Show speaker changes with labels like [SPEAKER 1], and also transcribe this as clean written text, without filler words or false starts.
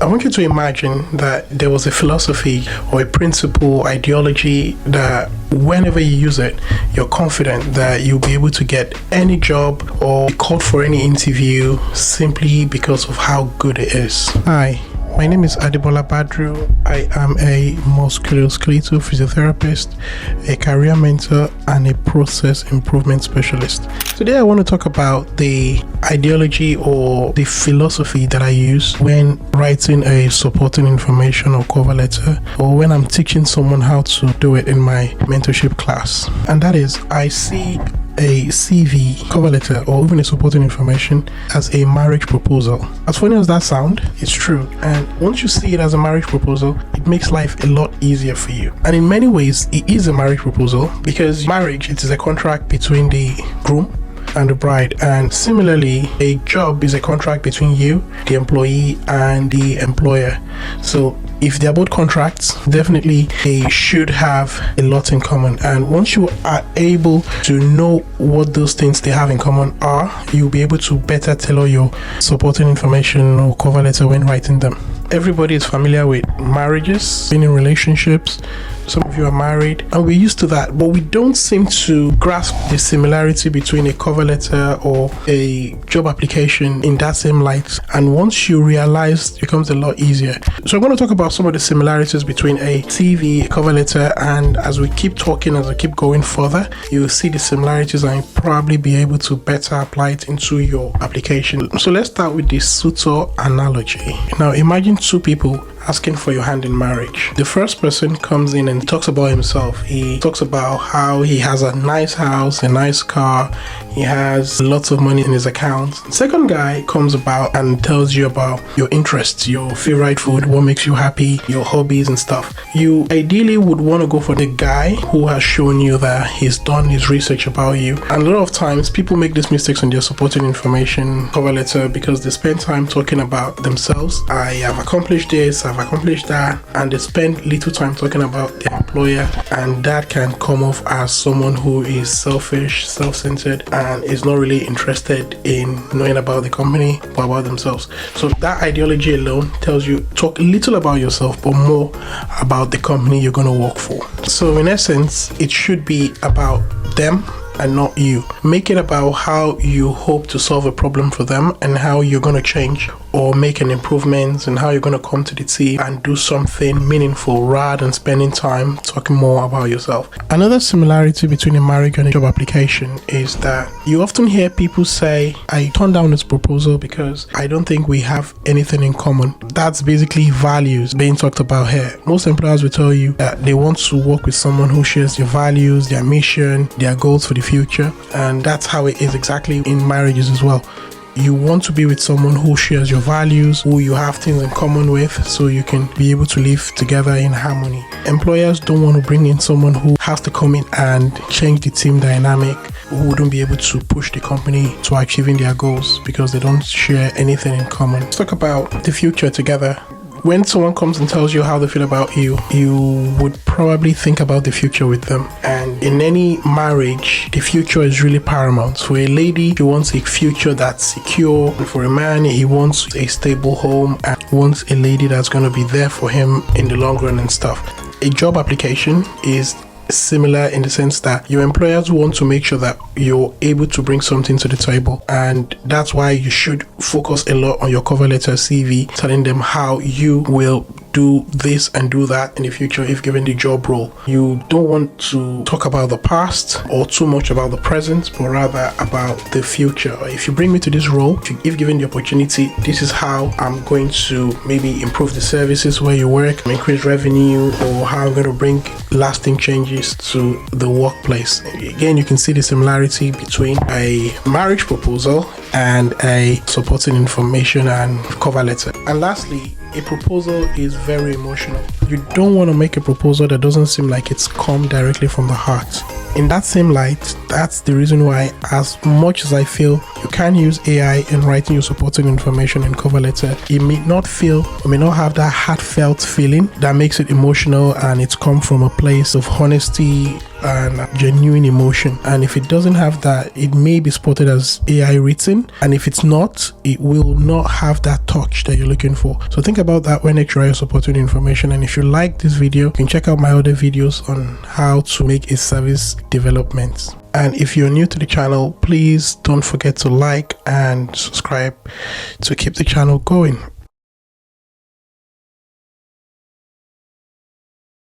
[SPEAKER 1] I want you to imagine that there was a philosophy or a principle, ideology that whenever you use it, you're confident that you'll be able to get any job or be called for any interview simply because of how good it is. Hi. My name is Adebola Badiru. I am a musculoskeletal physiotherapist, a career mentor, and a process improvement specialist. Today I want to talk about the ideology or the philosophy that I use when writing a supporting information or cover letter, or when I'm teaching someone how to do it in my mentorship class. And that is, I see a CV, cover letter, or even a supporting information as a marriage proposal. As funny as that sounds, it's true. And once you see it as a marriage proposal, it makes life a lot easier for you. And in many ways, it is a marriage proposal because marriage, it is a contract between the groom and the bride, and similarly a job is a contract between you, the employee, and the employer. So if they're both contracts, definitely they should have a lot in common, and once you are able to know what those things they have in common are, you'll be able to better tailor your supporting information or cover letter when writing them. Everybody is familiar with marriages, being in relationships. Some of you are married, and we're used to that, but we don't seem to grasp the similarity between a cover letter or a job application in that same light. And once you realize, it becomes a lot easier. So I'm going to talk about some of the similarities between a CV, a cover letter, and as we keep talking, as I keep going further, you'll see the similarities and you'll probably be able to better apply it into your application. So let's start with the suitor analogy. Now imagine two people asking for your hand in marriage. The first person comes in and talks about himself. He talks about how he has a nice house, a nice car, he has lots of money in his account. The second guy comes about and tells you about your interests, your favorite food, what makes you happy, your hobbies and stuff. You ideally would want to go for the guy who has shown you that he's done his research about you. And a lot of times people make these mistakes on their supporting information cover letter because they spend time talking about themselves. I have accomplished this, I've accomplished that, and they spend little time talking about their employer, and that can come off as someone who is selfish, self-centered, and is not really interested in knowing about the company but about themselves. So that ideology alone tells you talk little about yourself but more about the company you're going to work for. So in essence, it should be about them and not you. Make it about how you hope to solve a problem for them and how you're going to change or make an improvement, and how you're going to come to the team and do something meaningful rather than spending time talking more about yourself. Another similarity between a marriage and a job application is that you often hear people say, I turned down this proposal because I don't think we have anything in common. That's basically values being talked about here. Most employers will tell you that they want to work with someone who shares your values, their mission, their goals for the future, and that's how it is exactly in marriages as well. You want to be with someone who shares your values, who you have things in common with, so you can be able to live together in harmony. Employers don't want to bring in someone who has to come in and change the team dynamic, who wouldn't be able to push the company to achieving their goals because they don't share anything in common. Let's talk about the future together. When someone comes and tells you how they feel about you, you would probably think about the future with them. And in any marriage, the future is really paramount. For a lady, she wants a future that's secure. And for a man, he wants a stable home and wants a lady that's going to be there for him in the long run and stuff. A job application is similar in the sense that your employers want to make sure that you're able to bring something to the table, and that's why you should focus a lot on your cover letter, CV, telling them how you will do this and do that in the future if given the job role. You don't want to talk about the past or too much about the present, but rather about the future. If you bring me to this role, if given the opportunity, this is how I'm going to maybe improve the services where you work, increase revenue, or how I'm going to bring lasting changes to the workplace. Again, you can see the similarity between a marriage proposal and a supporting information and cover letter. And lastly, a proposal is very emotional. You don't want to make a proposal that doesn't seem like it's come directly from the heart. In that same light, that's the reason why, as much as I feel you can use AI in writing your supporting information in cover letter, it may not have that heartfelt feeling that makes it emotional, and it's come from a place of honesty and genuine emotion. And if it doesn't have that, it may be spotted as AI written, and if it's not, it will not have that touch that you're looking for. So think about that when you try your supporting information. And if you like this video, you can check out my other videos on how to make a service development. And if you're new to the channel, please don't forget to like and subscribe to keep the channel going.